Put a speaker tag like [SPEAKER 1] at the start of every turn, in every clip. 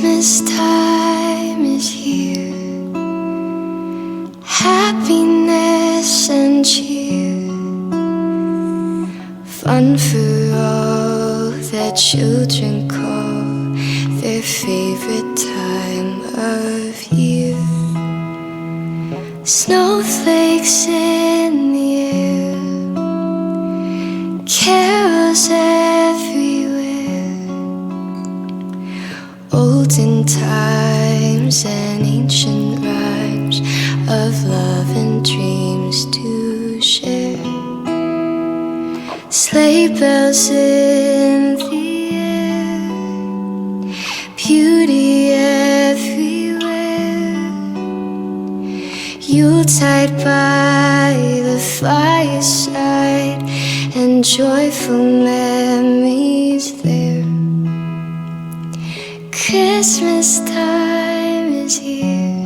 [SPEAKER 1] Christmas time is here, happiness and cheer, fun for all that children call their favorite time of year. Snowflakes in the air, carols everywhere, olden times and ancient rhymes of love and dreams to share. Sleigh bells in the air, beauty everywhere, Yuletide by the fireside, and joyful memories there. Christmas time is here,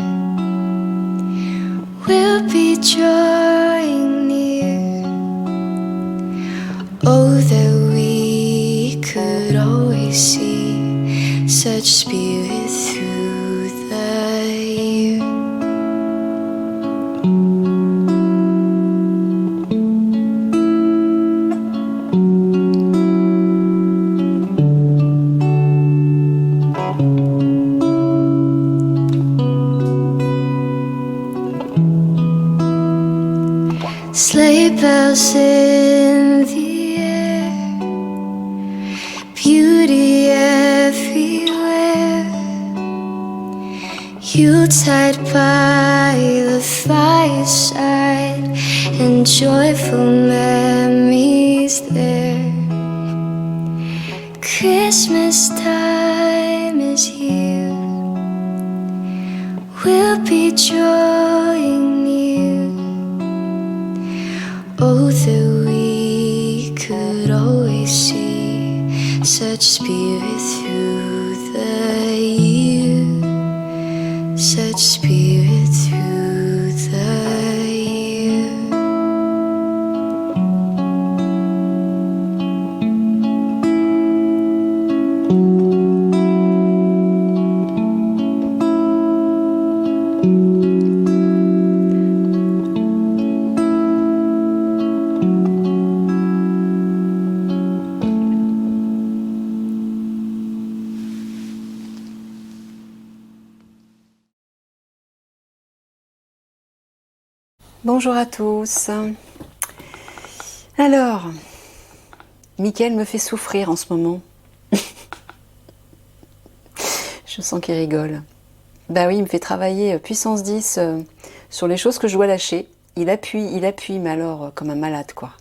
[SPEAKER 1] we'll be drawing near. Oh, that we could always see such spirit through the year. Sleigh bells in the air, beauty everywhere, Yuletide by the fireside, and joyful memories there. Christmas time is here, we'll be drawing near. Oh, that we could always see such spirit through the year, such spirit through the year.
[SPEAKER 2] Bonjour à tous. Alors, Mickaël me fait souffrir en ce moment. Je sens qu'il rigole. Bah oui, il me fait travailler puissance 10 sur les choses que je dois lâcher. Il appuie, mais alors comme un malade quoi.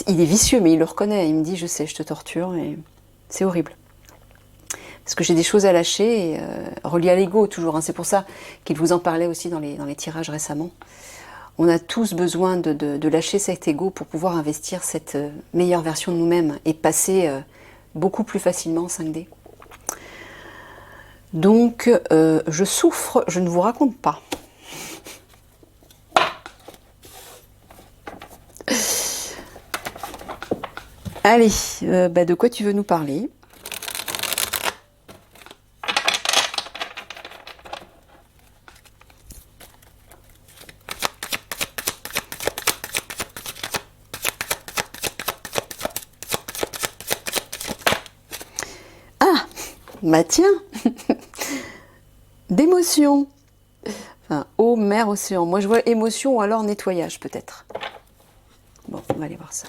[SPEAKER 2] Il est vicieux mais il le reconnaît. Il me dit je sais, je te torture et c'est horrible. Parce que j'ai des choses à lâcher, et, reliées à l'ego toujours. Hein. C'est pour ça qu'il vous en parlait aussi dans les tirages récemment. On a tous besoin de lâcher cet ego pour pouvoir investir cette meilleure version de nous-mêmes et passer beaucoup plus facilement en 5D. Donc, je souffre, je ne vous raconte pas. Allez, de quoi tu veux nous parler ? Bah tiens, d'émotion. Enfin, eau, mer, océan. Moi je vois émotion ou alors nettoyage peut-être. Bon, on va aller voir ça.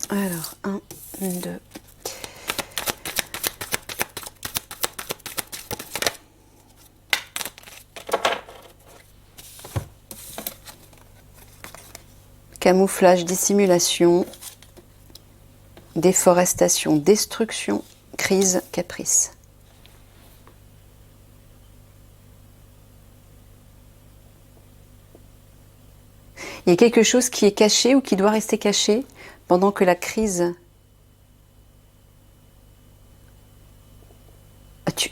[SPEAKER 2] Alors, 1, 2. Camouflage, dissimulation, déforestation, destruction, crise, caprice. « 」 « 」 « 」 « 」 « 」 « 」 « 」 « 」 « 」 « 」 « 」 « 」 « 」 « 」 « 」 « 」 « 」 « 」 « 」 « 」 « 」 « 」 « 」 « 」 « 」 « 」 « 」 » « 」 « 」 » « Il y a quelque chose qui est caché ou qui doit rester caché pendant que la crise...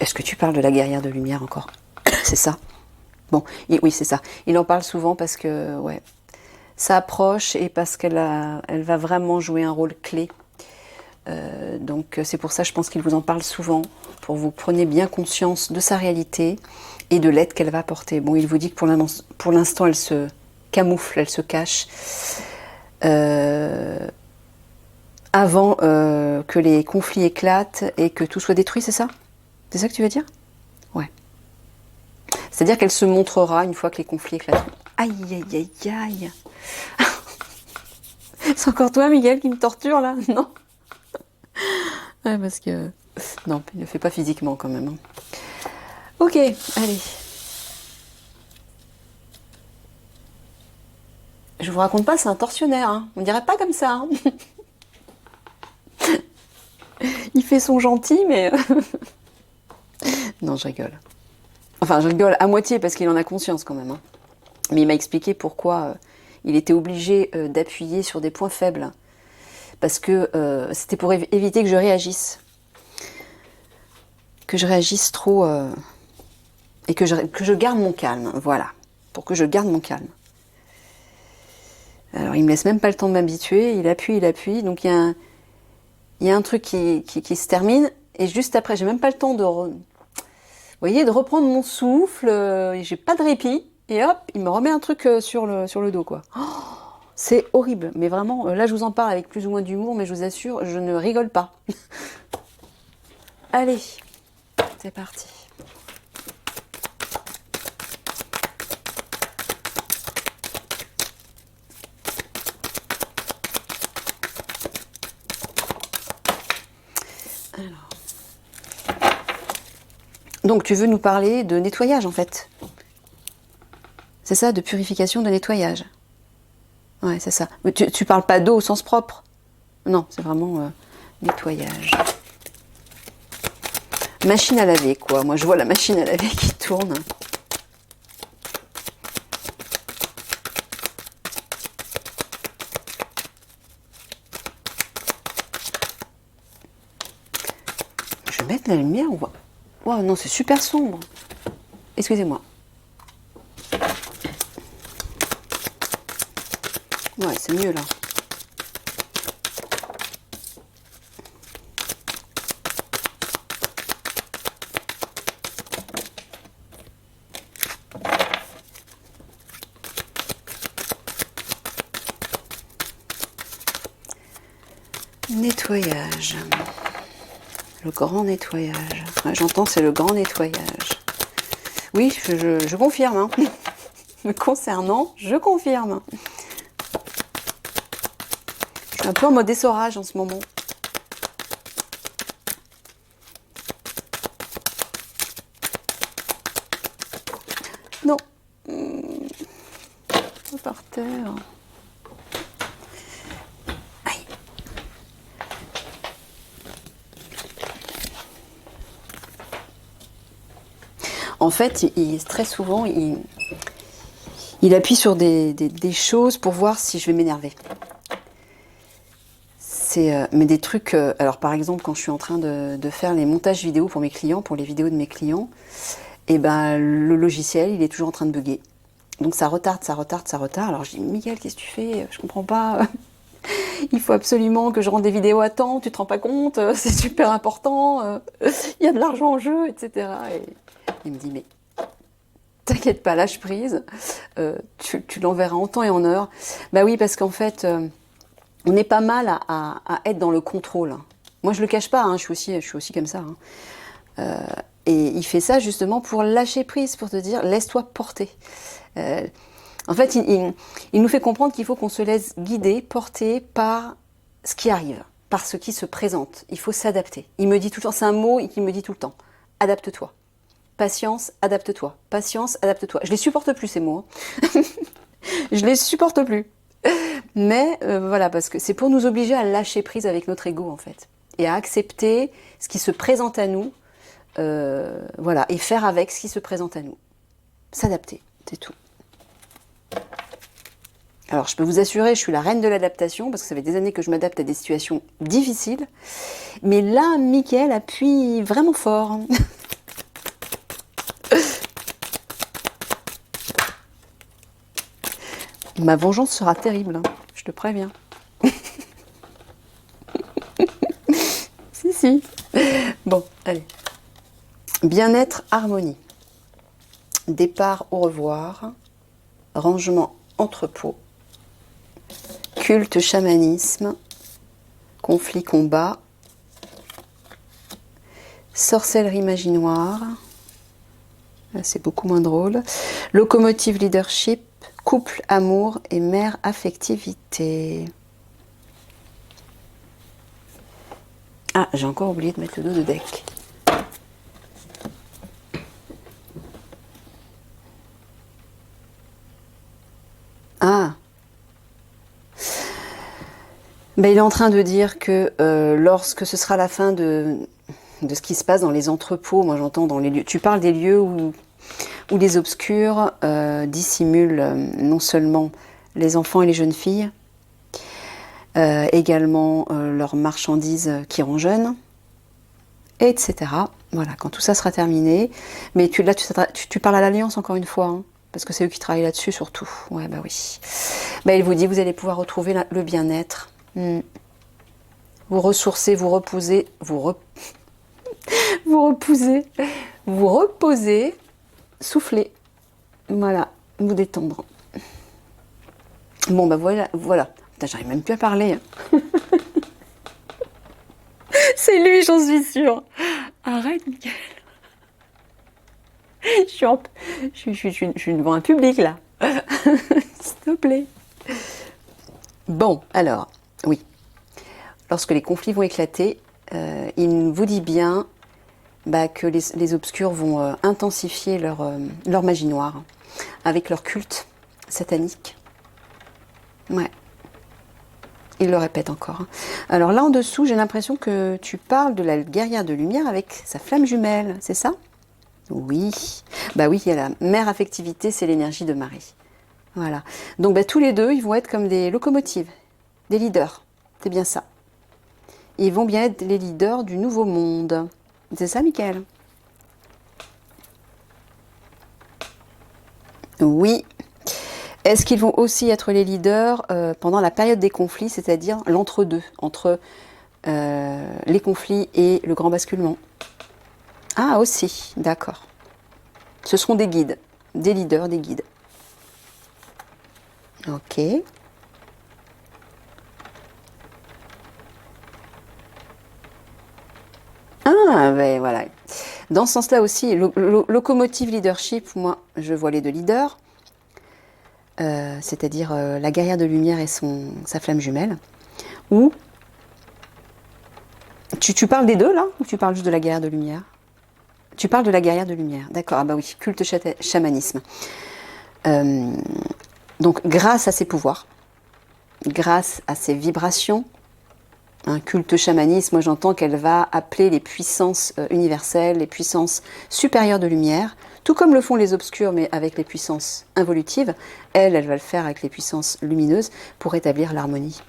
[SPEAKER 2] Est-ce que tu parles de la guerrière de lumière encore? C'est ça? Bon, oui, c'est ça. Il en parle souvent parce que, ouais, ça approche et parce elle va vraiment jouer un rôle clé. Donc c'est pour ça, je pense qu'il vous en parle souvent, pour que vous preniez bien conscience de sa réalité et de l'aide qu'elle va apporter. Bon, il vous dit que pour l'instant, elle se camoufle, elle se cache. Avant que les conflits éclatent et que tout soit détruit, c'est ça? C'est ça que tu veux dire? Ouais. C'est-à-dire qu'elle se montrera une fois que les conflits éclateront. Aïe, aïe, aïe, aïe. C'est encore toi, Miguel, qui me torture, là? Non? Ouais, parce que... Non, il ne le fait pas physiquement, quand même. Hein. Ok, allez. Je vous raconte pas, c'est un tortionnaire. Hein. On dirait pas comme ça. Hein. Il fait son gentil, mais... Non, je rigole. Enfin, je rigole à moitié parce qu'il en a conscience quand même. Hein. Mais il m'a expliqué pourquoi il était obligé d'appuyer sur des points faibles. Parce que c'était pour éviter que je réagisse. Que je réagisse trop... et que je garde mon calme. Voilà. Pour que je garde mon calme. Alors, il me laisse même pas le temps de m'habituer. Il appuie. Donc, il y a un truc qui se termine. Et juste après, j'ai même pas le temps vous voyez, de reprendre mon souffle, j'ai pas de répit, et hop, il me remet un truc sur le dos, quoi. Oh, c'est horrible, mais vraiment, là je vous en parle avec plus ou moins d'humour, mais je vous assure, je ne rigole pas. Allez, c'est parti. Alors... Donc tu veux nous parler de nettoyage en fait. C'est ça, de purification, de nettoyage. Ouais, c'est ça. Mais tu parles pas d'eau au sens propre. Non, c'est vraiment nettoyage. Machine à laver quoi. Moi je vois la machine à laver qui tourne. Je vais mettre la lumière ou... Oh non, c'est super sombre. Excusez-moi. Ouais, c'est mieux là. Nettoyage. Le grand nettoyage. Ouais, j'entends, c'est le grand nettoyage. Oui, je confirme. Hein. Me concernant, je confirme. Je suis un peu en mode essorage en ce moment. Non. Par terre. Aïe. En fait, très souvent, il appuie sur des choses pour voir si je vais m'énerver. Mais des trucs... alors par exemple, quand je suis en train de faire les montages vidéo pour mes clients, pour les vidéos de mes clients, et ben le logiciel, il est toujours en train de bugger. Donc ça retarde. Alors je dis, Miguel, qu'est-ce que tu fais? Je comprends pas. Il faut absolument que je rende des vidéos à temps, tu te rends pas compte? C'est super important. Il y a de l'argent en jeu, etc. Et il me dit, mais t'inquiète pas, lâche prise. Tu l'enverras en temps et en heure. Bah oui, parce qu'en fait, on est pas mal à être dans le contrôle. Moi, je le cache pas, hein, je suis aussi comme ça. Hein. Et il fait ça justement pour lâcher prise, pour te dire, laisse-toi porter. En fait, il nous fait comprendre qu'il faut qu'on se laisse guider, porter par ce qui arrive, par ce qui se présente. Il faut s'adapter. Il me dit tout le temps, c'est un mot qu'il me dit tout le temps. Adapte-toi. Patience, adapte-toi. Patience, adapte-toi. Je les supporte plus, ces mots. Hein. Je les supporte plus. Mais voilà, parce que c'est pour nous obliger à lâcher prise avec notre ego, en fait. Et à accepter ce qui se présente à nous. Voilà, et faire avec ce qui se présente à nous. S'adapter, c'est tout. Alors, je peux vous assurer, je suis la reine de l'adaptation, parce que ça fait des années que je m'adapte à des situations difficiles. Mais là, Mickaël appuie vraiment fort. Ma vengeance sera terrible, hein, je te préviens. Si, si. Bon, allez. Bien-être, harmonie. Départ au revoir. Rangement, entrepôt. Culte, chamanisme. Conflit, combat. Sorcellerie, magie noire. Là, c'est beaucoup moins drôle. Locomotive, leadership. Couple, amour et mère, affectivité. Ah, j'ai encore oublié de mettre le dos de deck. Ah. Ben, il est en train de dire que lorsque ce sera la fin de ce qui se passe dans les entrepôts, moi j'entends dans les lieux, tu parles des lieux où les obscurs dissimulent non seulement les enfants et les jeunes filles, également leurs marchandises qui rend jeunes, etc. Voilà, quand tout ça sera terminé. Mais tu parles à l'Alliance encore une fois, hein, parce que c'est eux qui travaillent là-dessus surtout. Ouais, bah oui. Bah, il vous dit, vous allez pouvoir retrouver le bien-être. Vous ressourcer, vous reposer, vous reposer, souffler. Voilà, vous détendre. Bon, bah voilà. Putain, j'arrive même plus à parler. C'est lui, j'en suis sûre. Arrête, Mickaël. Je suis devant un public, là. S'il te plaît. Bon, alors, oui. Lorsque les conflits vont éclater, il vous dit bien que les obscurs vont intensifier leur magie noire avec leur culte satanique. Ouais. Il le répète encore. Alors là en dessous, j'ai l'impression que tu parles de la guerrière de lumière avec sa flamme jumelle, c'est ça? Oui. Bah oui, il y a la mère affectivité, c'est l'énergie de Marie. Voilà. Donc tous les deux, ils vont être comme des locomotives, des leaders. C'est bien ça. Ils vont bien être les leaders du nouveau monde. C'est ça, Mickaël? Oui. Est-ce qu'ils vont aussi être les leaders pendant la période des conflits, c'est-à-dire l'entre-deux, entre les conflits et le grand basculement? Ah, aussi, d'accord. Ce seront des guides, des leaders, des guides. Ok. Ah, ben voilà. Dans ce sens-là aussi, locomotive leadership, moi, je vois les deux leaders. C'est-à-dire la guerrière de lumière et sa flamme jumelle. Ou tu parles des deux là, ou tu parles juste de la guerrière de lumière? Tu parles de la guerrière de lumière, d'accord. Ah bah oui, culte chamanisme. Donc grâce à ses pouvoirs, grâce à ses vibrations, un culte chamanisme, moi j'entends qu'elle va appeler les puissances universelles, les puissances supérieures de lumière, tout comme le font les obscurs, mais avec les puissances involutives. Elle va le faire avec les puissances lumineuses pour établir l'harmonie.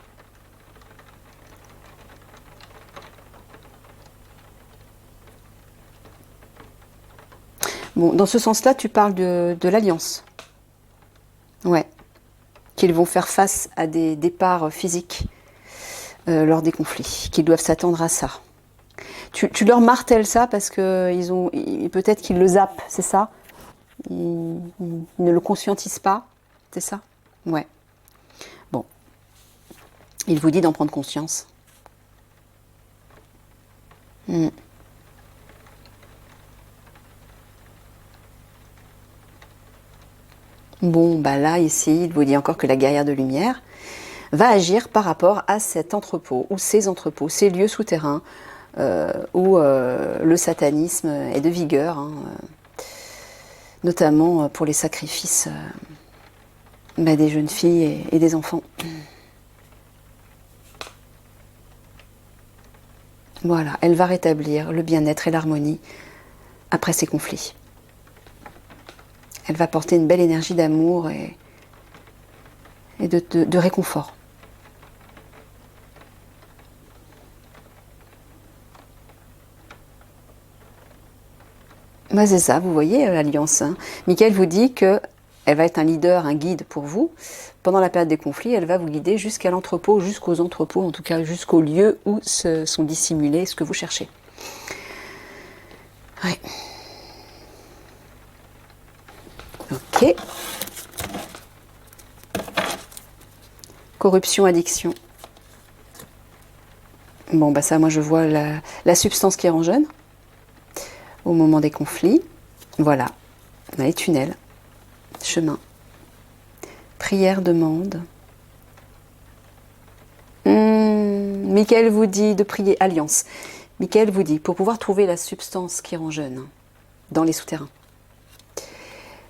[SPEAKER 2] Bon, dans ce sens-là, tu parles de l'alliance. Ouais. Qu'ils vont faire face à des départs physiques lors des conflits, qu'ils doivent s'attendre à ça. Tu leur martèles ça parce que peut-être qu'ils le zappent, c'est ça? Ils ne le conscientisent pas, c'est ça? Ouais. Bon. Il vous dit d'en prendre conscience. Bon, bah là, ici, il vous dit encore que la guerrière de lumière va agir par rapport à cet entrepôt, ou ces entrepôts, ces lieux souterrains, où le satanisme est de vigueur, hein, notamment pour les sacrifices des jeunes filles et des enfants. Voilà, elle va rétablir le bien-être et l'harmonie après ces conflits. Elle va porter une belle énergie d'amour et et de réconfort. Bah, c'est ça, vous voyez l'alliance. Hein. Michael vous dit que elle va être un leader, un guide pour vous. Pendant la période des conflits, elle va vous guider jusqu'à l'entrepôt, jusqu'aux entrepôts, en tout cas jusqu'au lieu où sont dissimulés ce que vous cherchez. Ouais. Ok. Corruption, addiction. Bon, bah ça, moi je vois la substance qui rend jeune au moment des conflits. Voilà. On a les tunnels, chemin. Prière, demande. Michael vous dit de prier, alliance. Michael vous dit, pour pouvoir trouver la substance qui rend jeune dans les souterrains,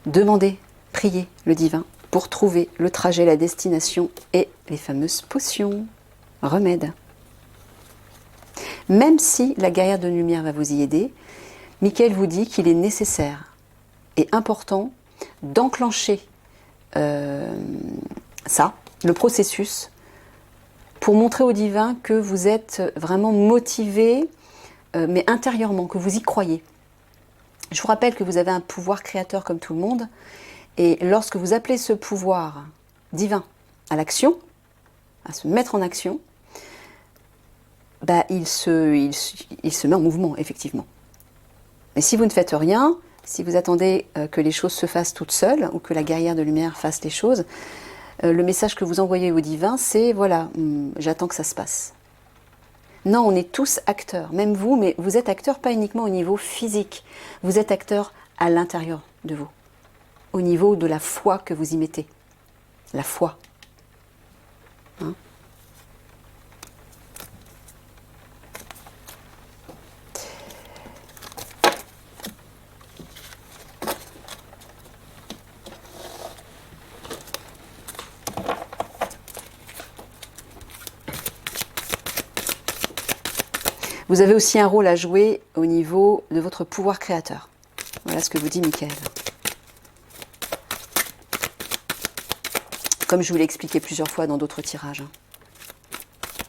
[SPEAKER 2] demandez, priez le divin pour trouver le trajet, la destination et les fameuses potions, remèdes. Même si la guerrière de lumière va vous y aider, Michael vous dit qu'il est nécessaire et important d'enclencher ça, le processus, pour montrer au divin que vous êtes vraiment motivé, mais intérieurement, que vous y croyez. Je vous rappelle que vous avez un pouvoir créateur comme tout le monde, et lorsque vous appelez ce pouvoir divin à l'action, à se mettre en action, bah, il se met en mouvement, effectivement. Mais si vous ne faites rien, si vous attendez que les choses se fassent toutes seules, ou que la guerrière de lumière fasse les choses, le message que vous envoyez au divin, c'est voilà, j'attends que ça se passe. Non, on est tous acteurs, même vous, mais vous êtes acteurs pas uniquement au niveau physique, vous êtes acteurs à l'intérieur de vous, au niveau de la foi que vous y mettez. La foi. Hein? Vous avez aussi un rôle à jouer au niveau de votre pouvoir créateur. Voilà ce que vous dit Michael. Comme je vous l'ai expliqué plusieurs fois dans d'autres tirages. Hein.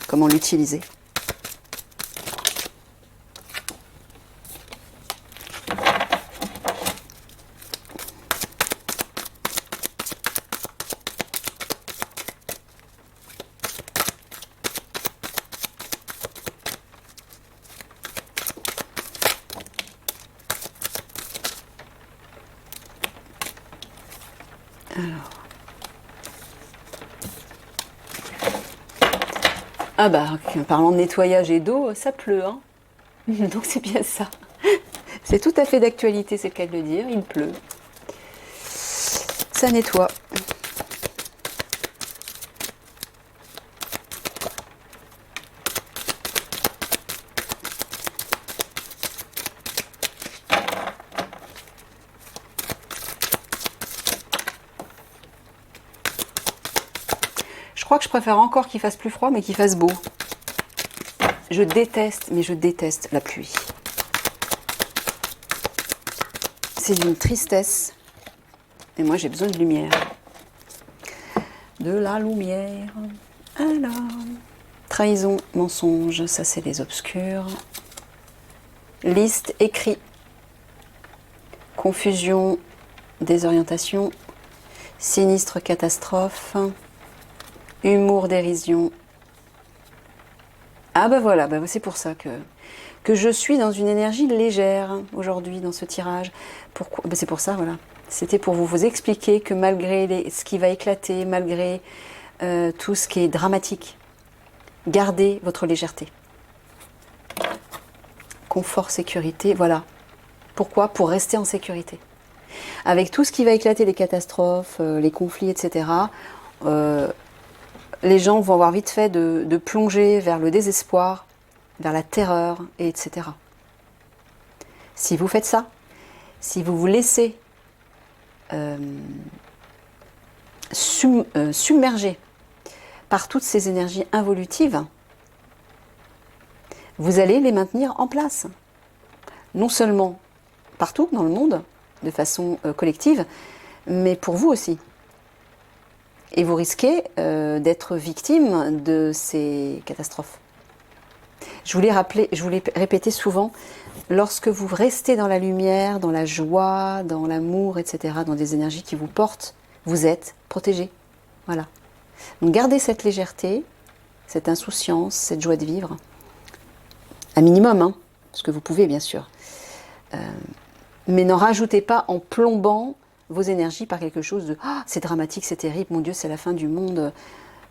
[SPEAKER 2] Comment l'utiliser. Alors. Ah bah, en parlant de nettoyage et d'eau, ça pleut, hein. Donc c'est bien ça. C'est tout à fait d'actualité, c'est le cas de le dire, il pleut. Ça nettoie. Je crois que je préfère encore qu'il fasse plus froid, mais qu'il fasse beau. Je déteste, mais je déteste la pluie. C'est d'une tristesse. Et moi, j'ai besoin de lumière. De la lumière. Alors, trahison, mensonge, ça c'est les obscurs. Liste, écrit. Confusion, désorientation. Sinistre, catastrophe. Humour, dérision. Ah bah voilà, bah c'est pour ça que je suis dans une énergie légère aujourd'hui dans ce tirage. Pourquoi bah c'est pour ça, voilà. C'était pour vous expliquer que malgré ce qui va éclater, malgré tout ce qui est dramatique, gardez votre légèreté. Confort, sécurité, voilà. Pourquoi? Pour rester en sécurité. Avec tout ce qui va éclater, les catastrophes, les conflits, etc., les gens vont avoir vite fait de plonger vers le désespoir, vers la terreur, et etc. Si vous faites ça, si vous vous laissez submerger par toutes ces énergies involutives, vous allez les maintenir en place. Non seulement partout dans le monde, de façon collective, mais pour vous aussi. Et vous risquez d'être victime de ces catastrophes. Je vous l'ai répété souvent, lorsque vous restez dans la lumière, dans la joie, dans l'amour, etc., dans des énergies qui vous portent, vous êtes protégé. Voilà. Donc gardez cette légèreté, cette insouciance, cette joie de vivre, un minimum, hein, ce que vous pouvez bien sûr. Mais n'en rajoutez pas en plombant vos énergies par quelque chose de ah, c'est dramatique, c'est terrible, mon Dieu, c'est la fin du monde,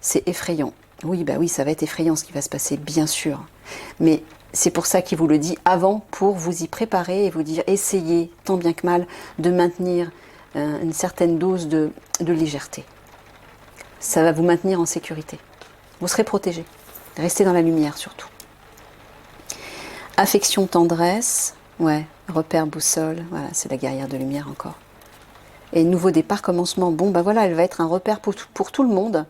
[SPEAKER 2] c'est effrayant. Oui, bah oui, ça va être effrayant ce qui va se passer, bien sûr. Mais c'est pour ça qu'il vous le dit avant, pour vous y préparer et vous dire essayez, tant bien que mal, de maintenir une certaine dose de légèreté. Ça va vous maintenir en sécurité. Vous serez protégé. Restez dans la lumière surtout. Affection, tendresse, ouais, repère, boussole, voilà, c'est la guerrière de lumière encore. Et nouveau départ, commencement, bon, bah voilà, elle va être un repère pour tout le monde.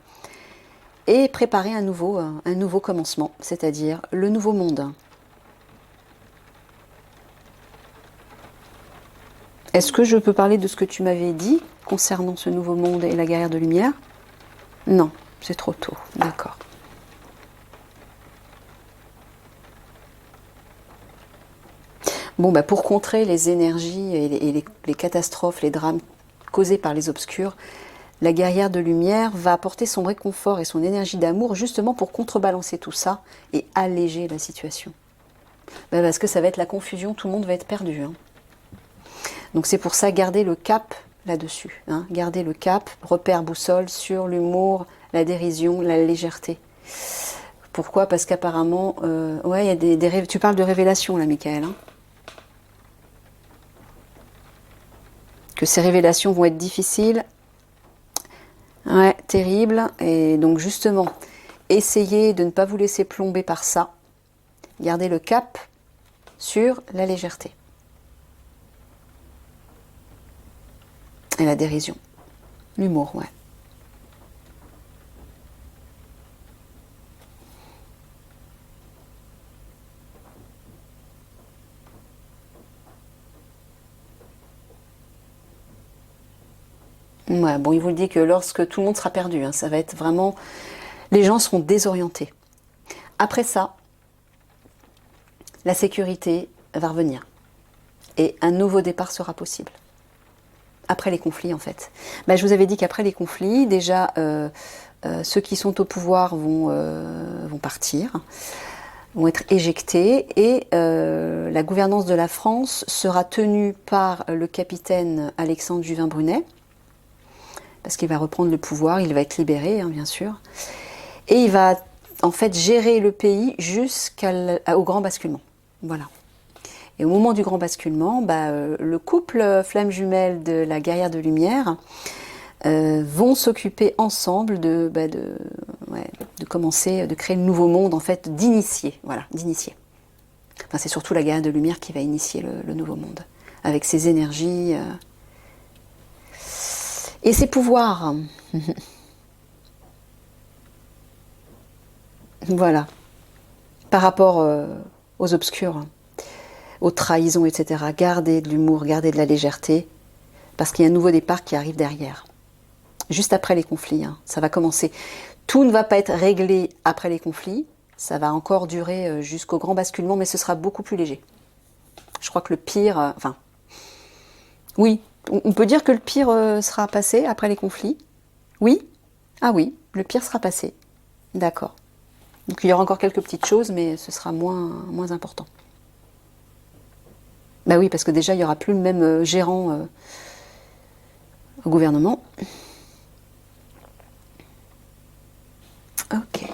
[SPEAKER 2] Et préparer un nouveau commencement, c'est-à-dire le nouveau monde. Est-ce que je peux parler de ce que tu m'avais dit concernant ce nouveau monde et la guerrière de lumière? Non, c'est trop tôt, d'accord. Bon, bah pour contrer les énergies et les catastrophes, les drames causés par les obscurs, la guerrière de lumière va apporter son réconfort et son énergie d'amour justement pour contrebalancer tout ça et alléger la situation. Ben parce que ça va être la confusion, tout le monde va être perdu. Hein. Donc c'est pour ça, gardez le cap là-dessus. Hein. Gardez le cap, repère, boussole sur l'humour, la dérision, la légèreté. Pourquoi? Parce qu'apparemment, ouais, il y a tu parles de révélation là, Michael. Hein. Que ces révélations vont être difficiles. Ouais, terrible. Et donc justement, essayez de ne pas vous laisser plomber par ça. Gardez le cap sur la légèreté. Et la dérision. L'humour, ouais. Ouais, bon, il vous le dit que lorsque tout le monde sera perdu, hein, ça va être vraiment... Les gens seront désorientés. Après ça, la sécurité va revenir. Et un nouveau départ sera possible. Après les conflits, en fait. Ben, je vous avais dit qu'après les conflits, déjà, ceux qui sont au pouvoir vont partir, vont être éjectés, et la gouvernance de la France sera tenue par le capitaine Alexandre Juvin-Brunet, parce qu'il va reprendre le pouvoir, il va être libéré, hein, bien sûr, et il va en fait gérer le pays jusqu'au grand basculement. Voilà. Et au moment du grand basculement, bah, le couple flamme jumelle de la guerrière de lumière vont s'occuper ensemble de commencer, de créer le nouveau monde, en fait, d'initier. Voilà, d'initier. Enfin, c'est surtout la guerrière de lumière qui va initier le nouveau monde, avec ses énergies et ses pouvoirs. Voilà. Par rapport aux obscurs, aux trahisons, etc. Gardez de l'humour, gardez de la légèreté, parce qu'il y a un nouveau départ qui arrive derrière. Juste après les conflits, hein, ça va commencer. Tout ne va pas être réglé après les conflits, ça va encore durer jusqu'au grand basculement, mais ce sera beaucoup plus léger. Je crois que le pire... oui, on peut dire que le pire sera passé après les conflits. Oui? Ah oui, le pire sera passé. D'accord. Donc il y aura encore quelques petites choses, mais ce sera moins important. Bah oui, parce que déjà, il n'y aura plus le même gérant au gouvernement. Ok.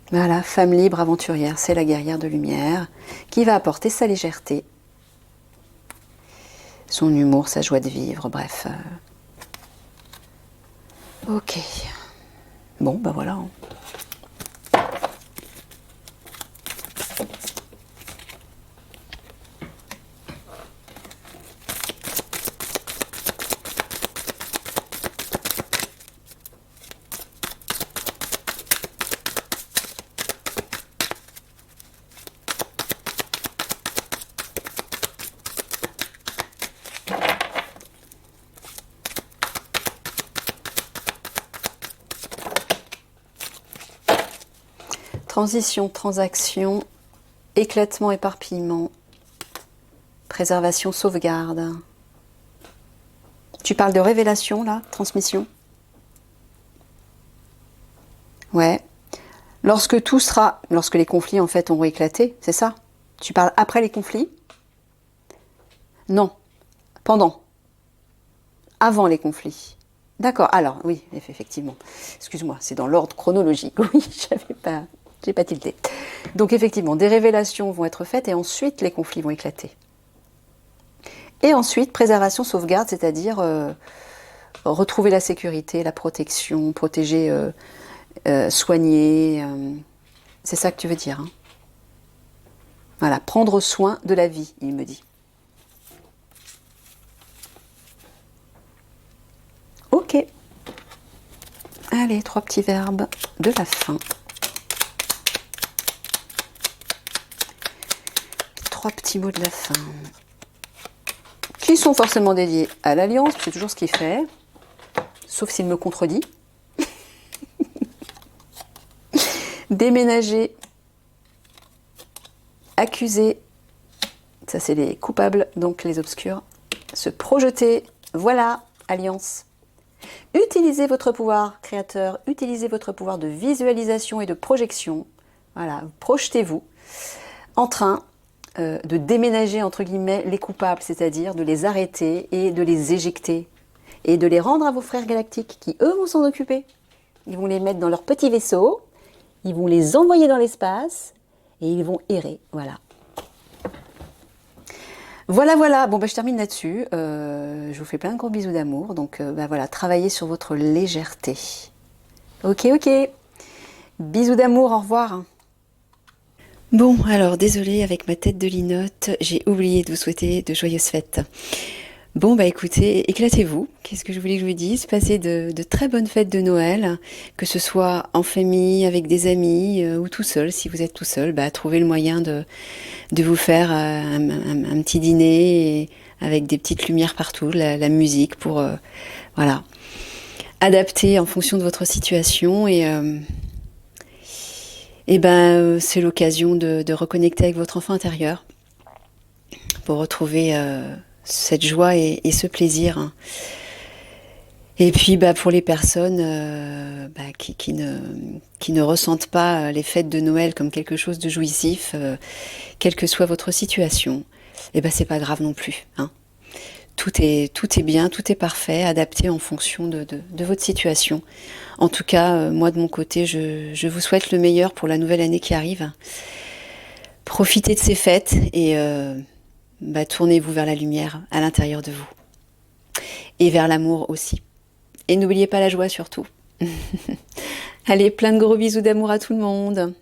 [SPEAKER 2] Voilà, femme libre, aventurière, c'est la guerrière de lumière qui va apporter sa légèreté, son humour, sa joie de vivre, bref. Ok. Bon, bah voilà. Hein. Transition, transaction, éclatement, éparpillement, préservation, sauvegarde. Tu parles de révélation, là, transmission? Ouais. Lorsque les conflits, en fait, auront éclaté, c'est ça? Tu parles après les conflits? Non. Pendant. Avant les conflits. D'accord. Alors, oui, effectivement. Excuse-moi, c'est dans l'ordre chronologique. Oui, j'ai pas tilté. Donc, effectivement, des révélations vont être faites et ensuite, les conflits vont éclater. Et ensuite, préservation, sauvegarde, c'est-à-dire retrouver la sécurité, la protection, protéger, soigner. C'est ça que tu veux dire, hein? Voilà, prendre soin de la vie, il me dit. Ok. Allez, 3 petits verbes de la fin. 3 petits mots de la fin. Qui sont forcément dédiés à l'alliance, c'est toujours ce qu'il fait. Sauf s'il me contredit. Déménager. Accuser. Ça, c'est les coupables, donc les obscurs. Se projeter. Voilà, alliance. Utilisez votre pouvoir créateur, utilisez votre pouvoir de visualisation et de projection. Voilà, projetez-vous en train de déménager, entre guillemets, les coupables, c'est-à-dire de les arrêter et de les éjecter. Et de les rendre à vos frères galactiques qui, eux, vont s'en occuper. Ils vont les mettre dans leur petit vaisseau, ils vont les envoyer dans l'espace et ils vont errer. Voilà. Voilà. Bon, je termine là-dessus. Je vous fais plein de gros bisous d'amour. Donc, voilà, travaillez sur votre légèreté. Ok. Bisous d'amour, au revoir. Bon, alors, désolée, avec ma tête de linotte, j'ai oublié de vous souhaiter de joyeuses fêtes. Bon, écoutez, éclatez-vous. Qu'est-ce que je voulais que je vous dise? Passez de très bonnes fêtes de Noël, que ce soit en famille, avec des amis ou tout seul. Si vous êtes tout seul, trouvez le moyen de vous faire un petit dîner avec des petites lumières partout, la musique pour voilà, adapter en fonction de votre situation c'est l'occasion de reconnecter avec votre enfant intérieur pour retrouver cette joie et ce plaisir. Et puis pour les personnes qui ne ressentent pas les fêtes de Noël comme quelque chose de jouissif, quelle que soit votre situation, c'est pas grave non plus, hein. Tout est bien, tout est parfait, adapté en fonction de votre situation. En tout cas, moi de mon côté, je vous souhaite le meilleur pour la nouvelle année qui arrive. Profitez de ces fêtes et tournez-vous vers la lumière à l'intérieur de vous. Et vers l'amour aussi. Et n'oubliez pas la joie surtout. Allez, plein de gros bisous d'amour à tout le monde.